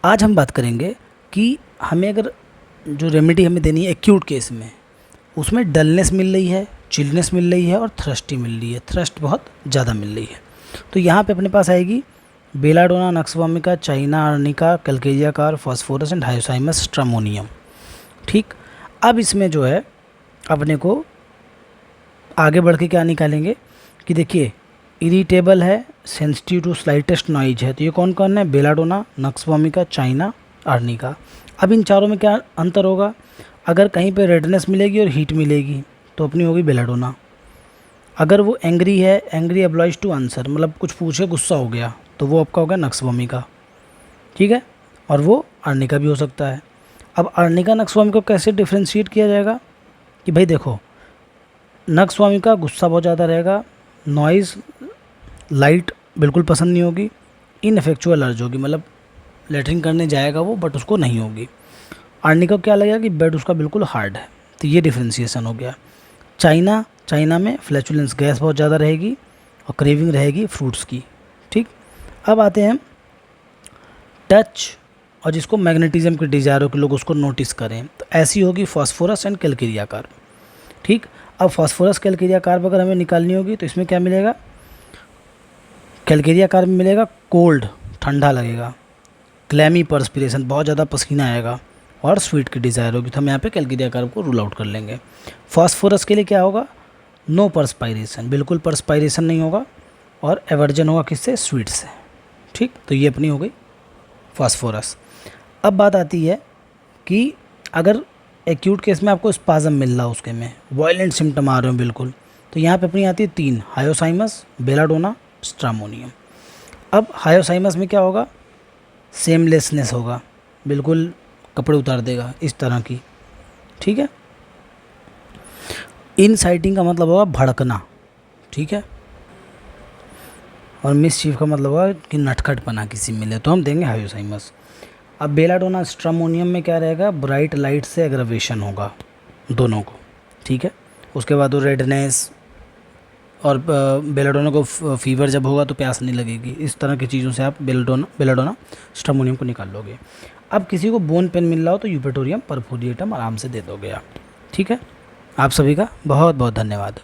आज हम बात करेंगे कि हमें अगर जो रेमेडी हमें देनी है एक्यूट केस में, उसमें डलनेस मिल रही है, चिलनेस मिल रही है और थ्रस्टी मिल रही है, थ्रस्ट बहुत ज़्यादा मिल रही है। तो यहाँ पे अपने पास आएगी belladonna, nux vomica, China arnica, Calcarea car, phosphorus and hyoscyamus stramonium. ठीक, अब इसमें जो है अपने को आगे बढ़ के क्या निकालेंगे कि देखिए इरिटेबल है, सेंसिटिव टू स्लाइटेस्ट नॉइज है। तो ये कौन कौन है? Belladonna, nux vomica, China, arnica. अब इन चारों में क्या अंतर होगा? अगर कहीं पे रेडनेस मिलेगी और हीट मिलेगी तो अपनी होगी बेलाडोना। अगर वो एंग्री है, एंग्री अब्लाइज टू आंसर, मतलब कुछ पूछे गुस्सा हो गया, तो वो आपका होगा नक्सवामिका। ठीक है, और वो आर्निका भी हो सकता है। अब आर्निका नक्सवामिका को कैसे डिफ्रेंशिएट किया जाएगा कि भाई देखो, नक्सवामिका गुस्सा बहुत ज़्यादा रहेगा, नॉइज़, लाइट बिल्कुल पसंद नहीं होगी, इनफेक्चुअल अर्ज होगी, मतलब लेटरिन करने जाएगा वो बट उसको नहीं होगी। आर्निका को क्या लगेगा कि बेड उसका बिल्कुल हार्ड है। तो ये डिफ्रेंशिएशन हो गया। चाइना में फ्लैचुलेंस गैस बहुत ज़्यादा रहेगी और क्रेविंग रहेगी फ्रूट्स की। ठीक, अब आते हैं टच और जिसको मैग्नेटिज्म के डिजायर हो कि लोग उसको नोटिस करें, तो ऐसी होगी फॉस्फोरस एंड कैलकेरिया कार्ब। ठीक, अब फॉस्फोरस कैलकेरिया कार्ब अगर हमें निकालनी होगी तो इसमें क्या मिलेगा? कैलकेरिया कार्ब में मिलेगा कोल्ड, ठंडा लगेगा, क्लैमी पर्सपिरेशन, बहुत ज़्यादा पसीना आएगा और स्वीट की डिज़ायर होगी। तो हम यहाँ पे कैलकेरिया कार्ब को रूल आउट कर लेंगे। फॉस्फोरस के लिए क्या होगा? नो पर्सपायरेशन, बिल्कुल पर्सपायरेशन नहीं होगा और एवर्जन होगा किससे? स्वीट से। ठीक, तो ये अपनी हो गई फॉस्फोरस। अब बात आती है कि अगर एक्यूट केस में आपको स्पाज़म मिल रहा है, उसके में वायलेंट सिम्टम आ रहे हो बिल्कुल, तो यहाँ पे अपनी आती है 3, हायोसाइमस, बेलाडोना, स्ट्रामोनियम। अब हायोसाइमस में क्या होगा? सेमलेसनेस होगा, बिल्कुल कपड़े उतार देगा इस तरह की। ठीक है, इनसाइटिंग का मतलब होगा भड़कना। ठीक है, और मिसचीफ का मतलब होगा कि नटखटपना किसी मिले, तो हम देंगे हायोसाइमस। अब बेलाडोना स्ट्रामोनियम में क्या रहेगा? ब्राइट लाइट से एग्रवेशन होगा दोनों को। ठीक है, उसके बाद वो रेडनेस और बेलाडोना को फीवर जब होगा तो प्यास नहीं लगेगी। इस तरह की चीज़ों से आप बेलाडोना स्ट्रामोनियम को निकाल लोगे। अब किसी को बोन पेन मिल रहा हो तो यूपेटोरियम परफोरिएटम आराम से दे दोगे आप। ठीक है, आप सभी का बहुत बहुत धन्यवाद।